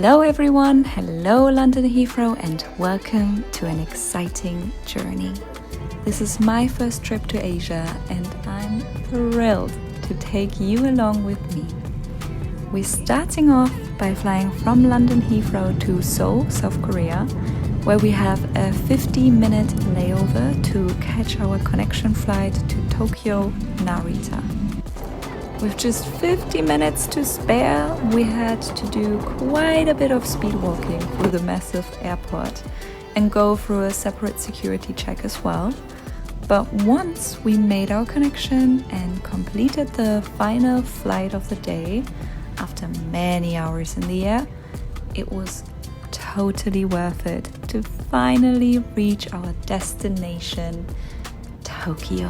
Hello everyone, hello London Heathrow, and welcome to an exciting journey. This is my first trip to Asia and I'm thrilled to take you along with me. We're starting off by flying from London Heathrow to Seoul, South Korea, where we have a 50-minute layover to catch our connection flight to Tokyo, Narita. With just 50 minutes to spare, we had to do quite a bit of speed walking through the massive airport and go through a separate security check as well. But once we made our connection and completed the final flight of the day, after many hours in the air, it was totally worth it to finally reach our destination, Tokyo.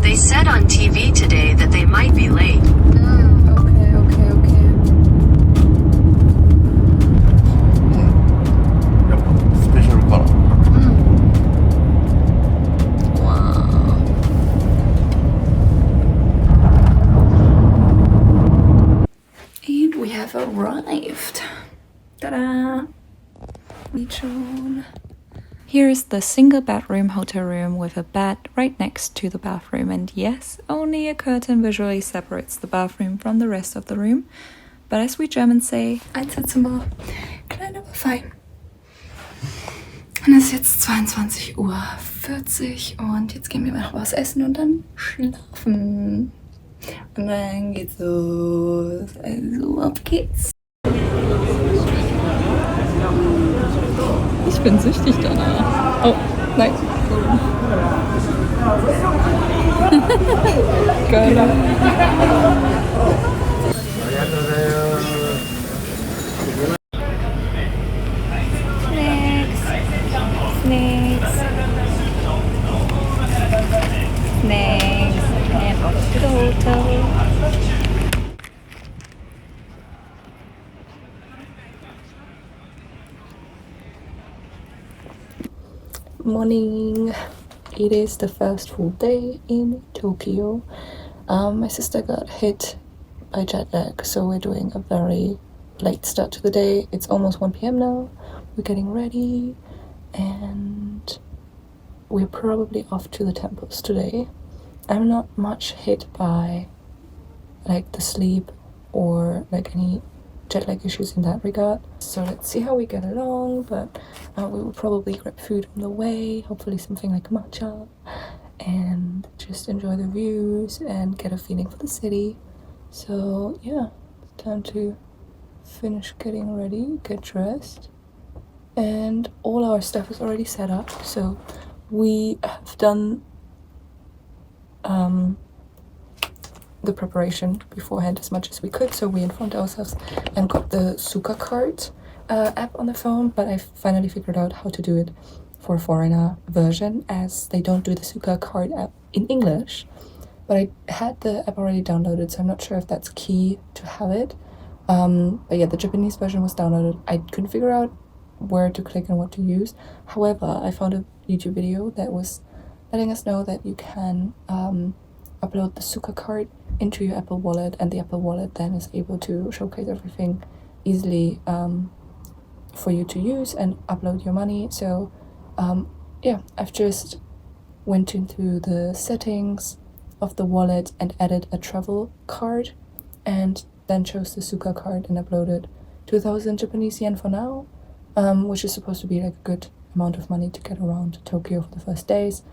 They said on TV today that they might be late. Okay. Special color. Wow. And we have arrived. Ta-da! Here is the single bedroom hotel room with a bed right next to the bathroom, and yes, only a curtain visually separates the bathroom from the rest of the room. But as we Germans say, Einzelzimmer, klein aber fein. Und es ist jetzt 22:40 Uhr und jetzt gehen wir noch was essen und dann schlafen. Und dann geht's los. Also auf geht's. Ich bin süchtig danach. Oh, nein. Geil. Snacks. And off to the hotel. Morning. It is the first full day in Tokyo. My sister got hit by jet lag, so we're doing a very late start to the day. It's almost 1 p.m. now. We're getting ready and we're probably off to the temples today. I'm not much hit by like the sleep or like any jet lag issues in that regard, so let's see how we get along. But we will probably grab food on the way, hopefully something like matcha, and just enjoy the views and get a feeling for the city. So yeah, time to finish getting ready, get dressed, and all our stuff is already set up. So we have done the preparation beforehand as much as we could, so we informed ourselves and got the Suka card app on the phone, but I finally figured out how to do it for a foreigner version, as they don't do the Suka card app in English. But I had the app already downloaded, so I'm not sure if that's key to have it. But yeah, the Japanese version was downloaded. I couldn't figure out where to click and what to use. However, I found a YouTube video that was letting us know that you can upload the Suka card into your Apple Wallet, and the Apple Wallet then is able to showcase everything easily for you to use and upload your money. So yeah, I've just went into the settings of the wallet and added a travel card, and then chose the Suica card and uploaded 2,000 Japanese yen for now, which is supposed to be like a good amount of money to get around Tokyo for the first days.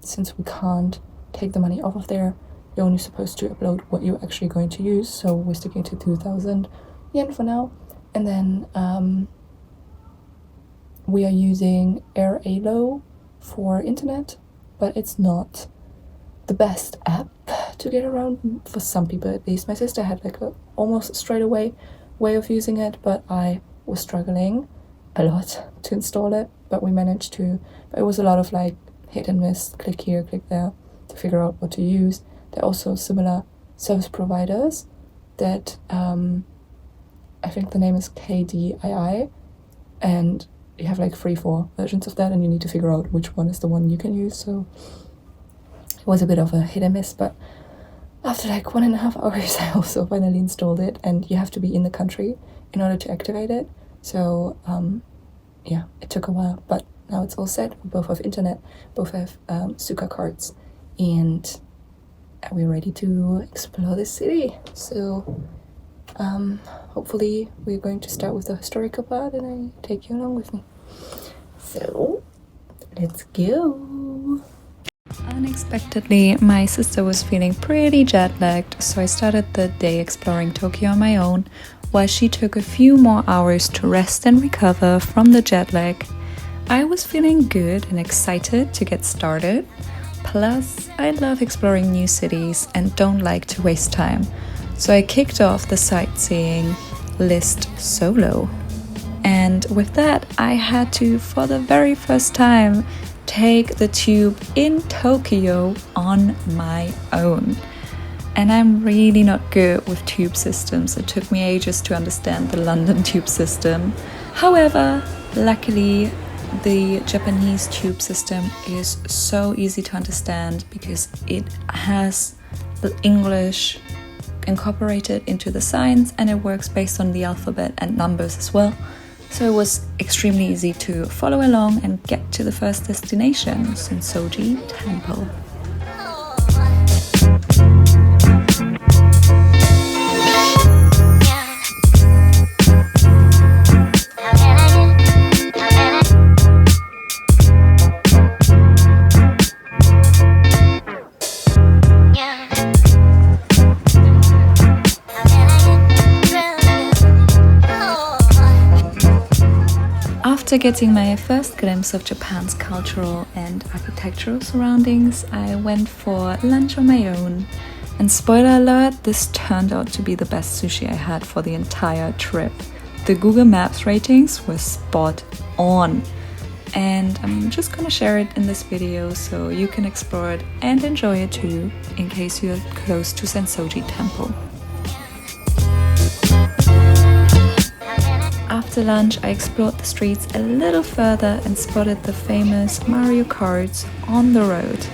Since we can't take the money off of there, you're only supposed to upload what you're actually going to use, so we're sticking to 2,000 yen for now. And then we are using AirAlo for internet, but it's not the best app to get around, for some people at least. My sister had like a almost straight away way of using it, but I was struggling a lot to install it, but we managed to. But it was a lot of like hit and miss, click here, click there to figure out what to use. There are also similar service providers that I think the name is KDII, and you have like 3-4 versions of that, and you need to figure out which one is the one you can use. So it was a bit of a hit and miss, but after like 1.5 hours I also finally installed it, and you have to be in the country in order to activate it. So yeah, it took a while, but now it's all set. We both have internet, both have Suica cards, and we're ready to explore the city. So hopefully we're going to start with the historical part, and I take you along with me. So let's go. Unexpectedly, my sister was feeling pretty jet-lagged, so I started the day exploring Tokyo on my own, while she took a few more hours to rest and recover from the jet lag. I was feeling good and excited to get started. Plus, I love exploring new cities and don't like to waste time, so I kicked off the sightseeing list solo. And with that, I had to, for the very first time, take the tube in Tokyo on my own. And I'm really not good with tube systems. It took me ages to understand the London tube system. However, luckily, the Japanese tube system is so easy to understand because it has the English incorporated into the signs, and it works based on the alphabet and numbers as well. So it was extremely easy to follow along and get to the first destination, Sensoji Temple. After getting my first glimpse of Japan's cultural and architectural surroundings, I went for lunch on my own. And spoiler alert, this turned out to be the best sushi I had for the entire trip. The Google Maps ratings were spot on. And I'm just gonna share it in this video so you can explore it and enjoy it too, in case you're close to Sensoji Temple. After lunch, I explored the streets a little further and spotted the famous Mario carts on the road.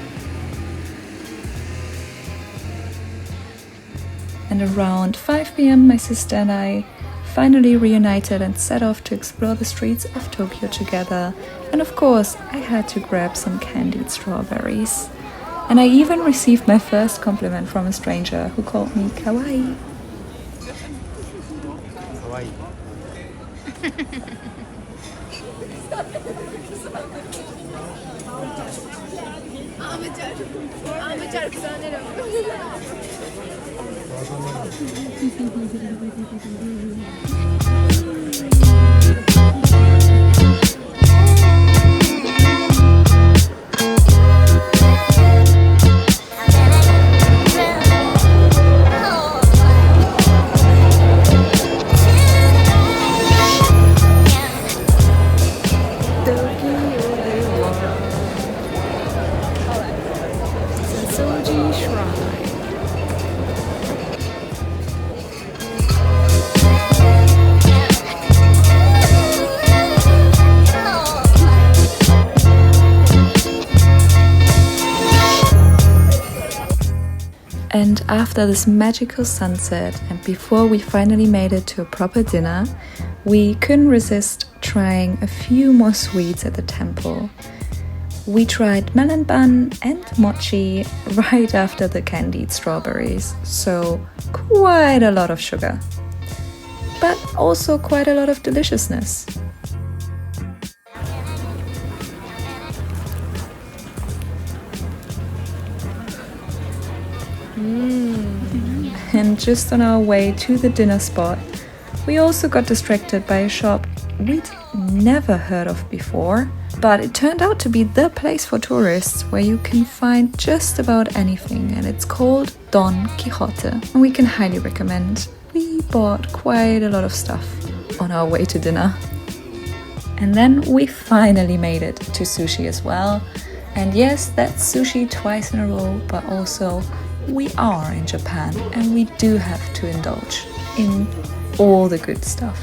And around 5 p.m, my sister and I finally reunited and set off to explore the streets of Tokyo together. And of course, I had to grab some candied strawberries. And I even received my first compliment from a stranger who called me kawaii. Kawaii. And after this magical sunset, and before we finally made it to a proper dinner, we couldn't resist trying a few more sweets at the temple. We tried melon bun and mochi right after the candied strawberries, so quite a lot of sugar, but also quite a lot of deliciousness. And just on our way to the dinner spot, we also got distracted by a shop we'd never heard of before, but it turned out to be the place for tourists where you can find just about anything, and it's called Don Quixote, and we can highly recommend. We bought quite a lot of stuff on our way to dinner. And then we finally made it to sushi as well. And yes, that's sushi twice in a row, but also we are in Japan and we do have to indulge in all the good stuff.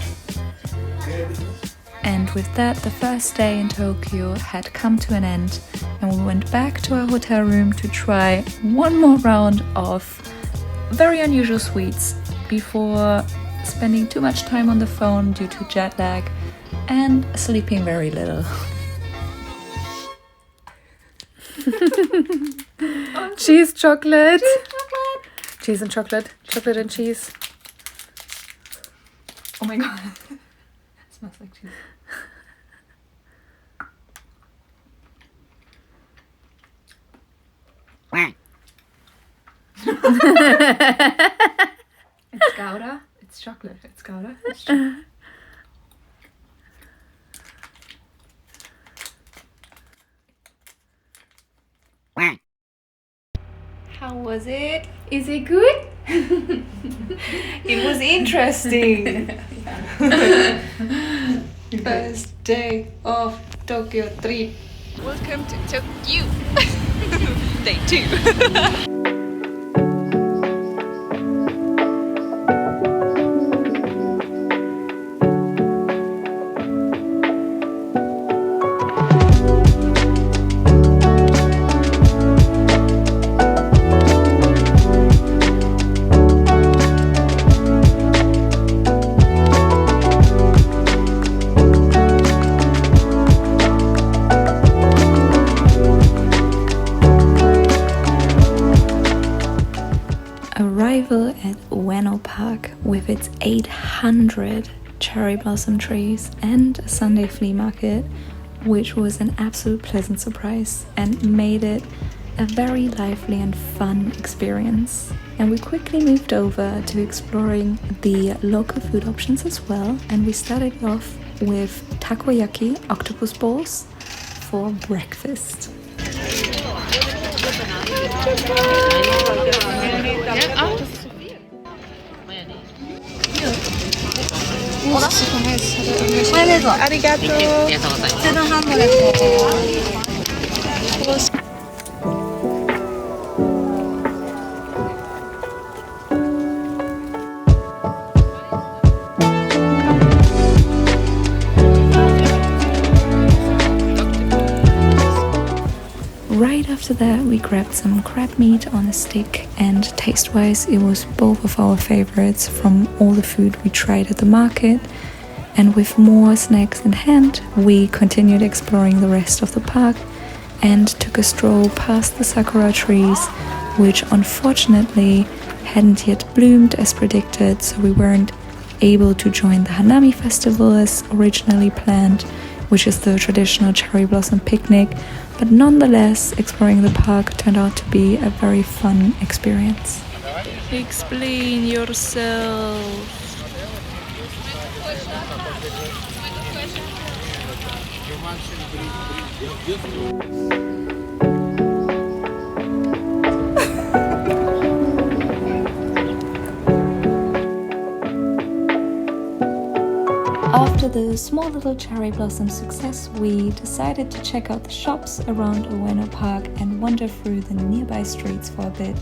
And with that, the first day in Tokyo had come to an end, and we went back to our hotel room to try one more round of very unusual sweets before spending too much time on the phone due to jet lag and sleeping very little. Cheese chocolate. Cheese and chocolate. Chocolate and cheese. Oh my god. It smells like cheese. It's Gouda. It's chocolate. It's Gouda. It's chocolate. How was it? Is it good? It was interesting. First day of Tokyo trip. Welcome to Tokyo. Day 2. Arrival at Ueno Park with its 800 cherry blossom trees and a Sunday flea market, which was an absolute pleasant surprise and made it a very lively and fun experience. And we quickly moved over to exploring the local food options as well, and we started off with takoyaki octopus balls for breakfast. Right after that, we grabbed some crab meat on a stick, and taste-wise it was both of our favorites from all the food we tried at the market. And with more snacks in hand, we continued exploring the rest of the park and took a stroll past the sakura trees, which unfortunately hadn't yet bloomed as predicted, so we weren't able to join the Hanami festival as originally planned, which is the traditional cherry blossom picnic. But nonetheless, exploring the park turned out to be a very fun experience. Explain yourself. After the small little cherry blossom success, we decided to check out the shops around Ueno Park and wander through the nearby streets for a bit,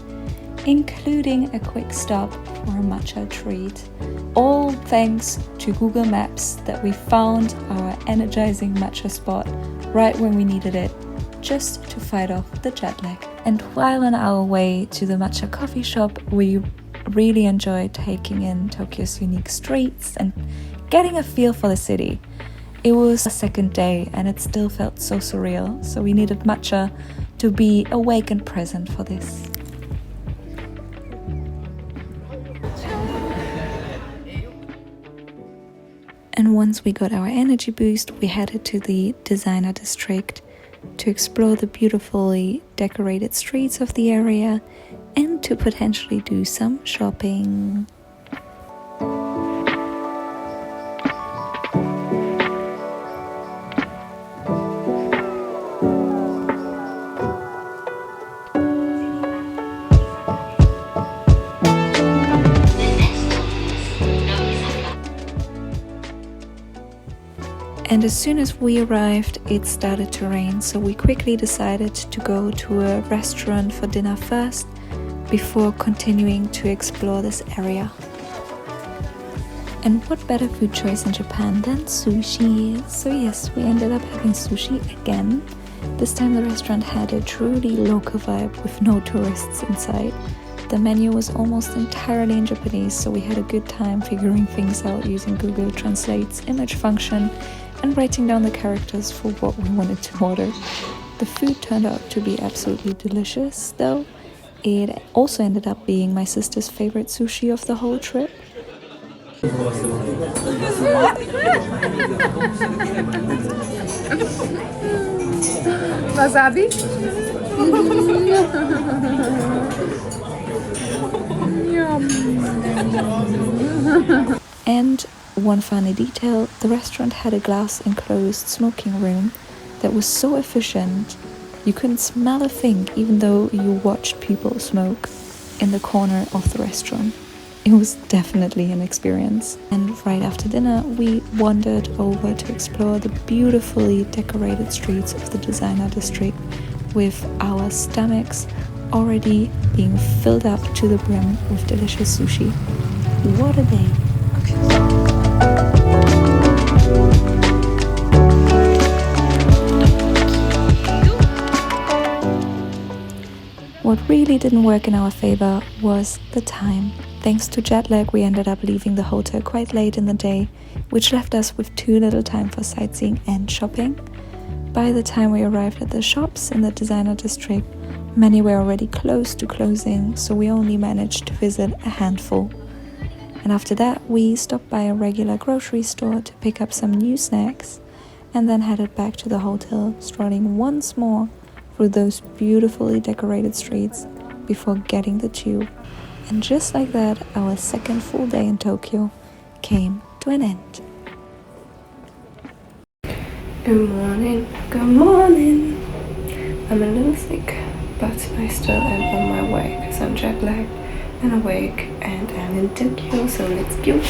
including a quick stop for a matcha treat. All thanks to Google Maps that we found our energizing matcha spot right when we needed it, just to fight off the jet lag. And while on our way to the matcha coffee shop, we really enjoyed taking in Tokyo's unique streets and getting a feel for the city. It was a second day and it still felt so surreal, so we needed matcha to be awake and present for this. And once we got our energy boost, we headed to the designer district to explore the beautifully decorated streets of the area and to potentially do some shopping. And as soon as we arrived, it started to rain, so we quickly decided to go to a restaurant for dinner first before continuing to explore this area. And what better food choice in Japan than sushi? So yes, we ended up having sushi again. This time the restaurant had a truly local vibe with no tourists inside. The menu was almost entirely in Japanese, so we had a good time figuring things out using Google Translate's image function and writing down the characters for what we wanted to order. The food turned out to be absolutely delicious, though. It also ended up being my sister's favorite sushi of the whole trip. Wasabi? And one funny detail, the restaurant had a glass enclosed smoking room that was so efficient you couldn't smell a thing even though you watched people smoke in the corner of the restaurant. It was definitely an experience. And right after dinner we wandered over to explore the beautifully decorated streets of the designer district with our stomachs already being filled up to the brim with delicious sushi. What a day! What really didn't work in our favor was the time. Thanks to jet lag, we ended up leaving the hotel quite late in the day, which left us with too little time for sightseeing and shopping. By the time we arrived at the shops in the designer district, many were already close to closing, so we only managed to visit a handful. And after that, we stopped by a regular grocery store to pick up some new snacks and then headed back to the hotel, strolling once more through those beautifully decorated streets before getting the tube. And just like that, our second full day in Tokyo came to an end. Good morning, good morning. I'm a little sick, but I still am on my way because I'm jet lagged and awake and I'm in Tokyo, so let's go.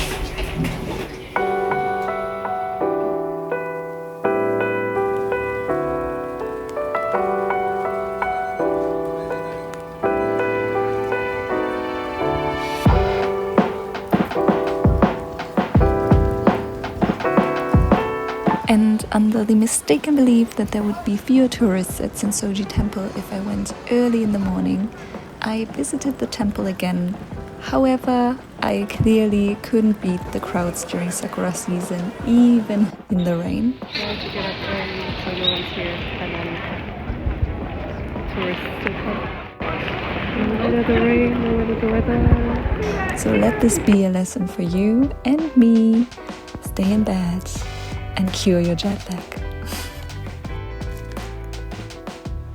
And under the mistaken belief that there would be fewer tourists at Sensoji Temple if I went early in the morning, I visited the temple again. However, I clearly couldn't beat the crowds during sakura season, even in the rain. I want to get up early so no one's here and then tourists will come. No matter the rain, no matter the weather. So let this be a lesson for you and me. Stay in bed and cure your jet lag.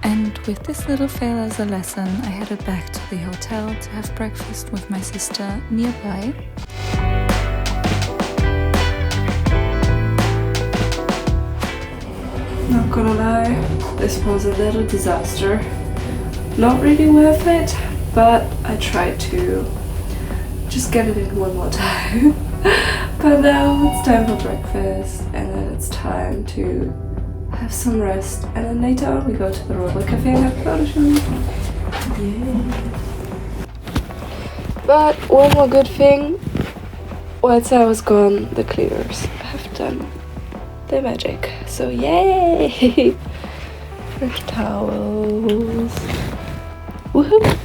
And with this little fail as a lesson, I headed back to the hotel to have breakfast with my sister nearby. Not gonna lie, this was a little disaster. Not really worth it, but I tried to just get it in one more time. But now it's time for breakfast and then it's time to have some rest, and then later on we go to the Royal Cafe and have a photo shoot. Yeah. But one more good thing, whilst I was gone, the cleaners have done their magic. So yay! Fresh towels. Woohoo!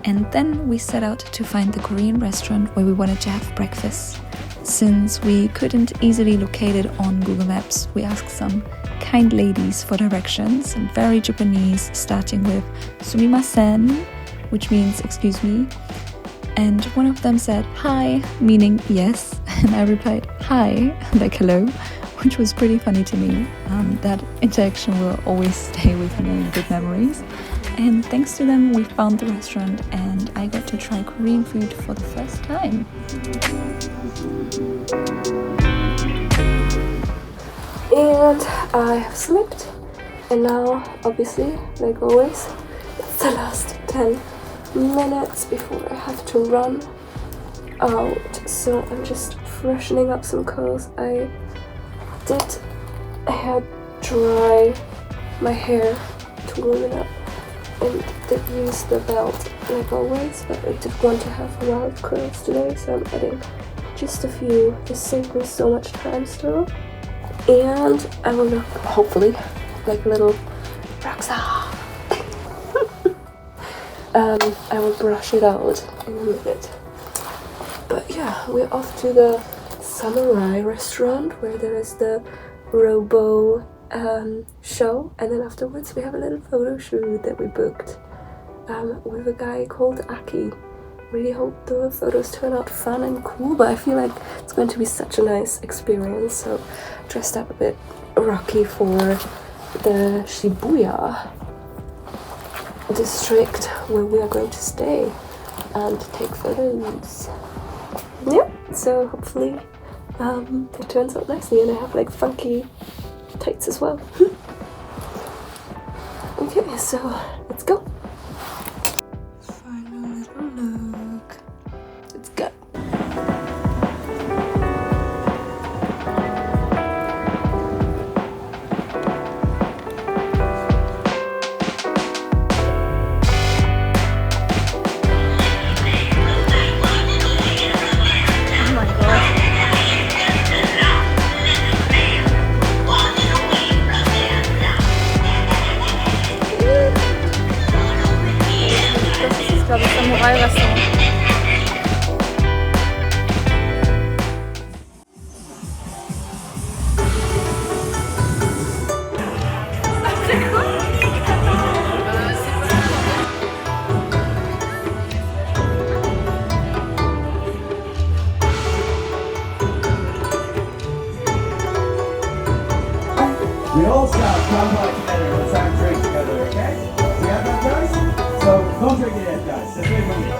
And then we set out to find the Korean restaurant where we wanted to have breakfast. Since we couldn't easily locate it on Google Maps, we asked some kind ladies for directions, very Japanese, starting with sumimasen, which means excuse me. And one of them said hi, meaning yes, and I replied hi, like hello, which was pretty funny to me. That interaction will always stay with me in good memories. And thanks to them, we found the restaurant and I got to try Korean food for the first time. And I have slept, and now, obviously, like always, it's the last 10 minutes before I have to run out. So I'm just freshening up some curls. I did hair dry my hair to warm it up, and did use the belt like always, but I did want to have wild curls today, so I'm adding just a few. This saved me so much time still. And I will look, hopefully, like a little Roxa. I will brush it out in a minute. But yeah, we're off to the samurai restaurant where there is the robo show, and then afterwards we have a little photo shoot that we booked with a guy called Aki. Really hope the photos turn out fun and cool, but I feel like it's going to be such a nice experience. So dressed up a bit rocky for the Shibuya district where we are going to stay and take photos. Yeah, so hopefully it turns out nicely, and I have like funky tights as well. Okay, so let's go. Final little look. Let's go. We all start come together. Let's have a drink together, okay? We have that, guys? So don't drink it yet, guys. Let's wait for you.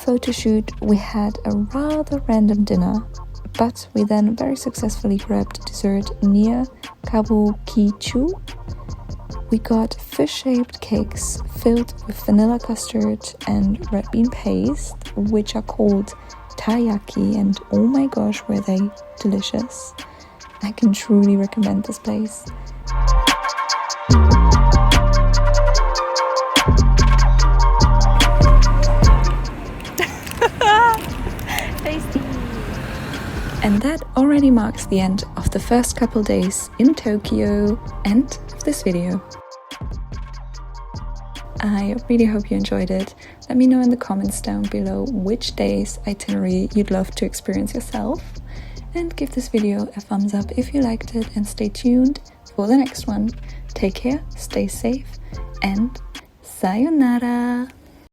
photo shoot, we had a rather random dinner, but we then very successfully grabbed dessert near Kabukicho. We got fish-shaped cakes filled with vanilla custard and red bean paste, which are called taiyaki, and oh my gosh, were they delicious. I can truly recommend this place. Tasty! And that already marks the end of the first couple days in Tokyo and of this video. I really hope you enjoyed it. Let me know in the comments down below which day's itinerary you'd love to experience yourself. And give this video a thumbs up if you liked it, and stay tuned for the next one. Take care, stay safe, and sayonara!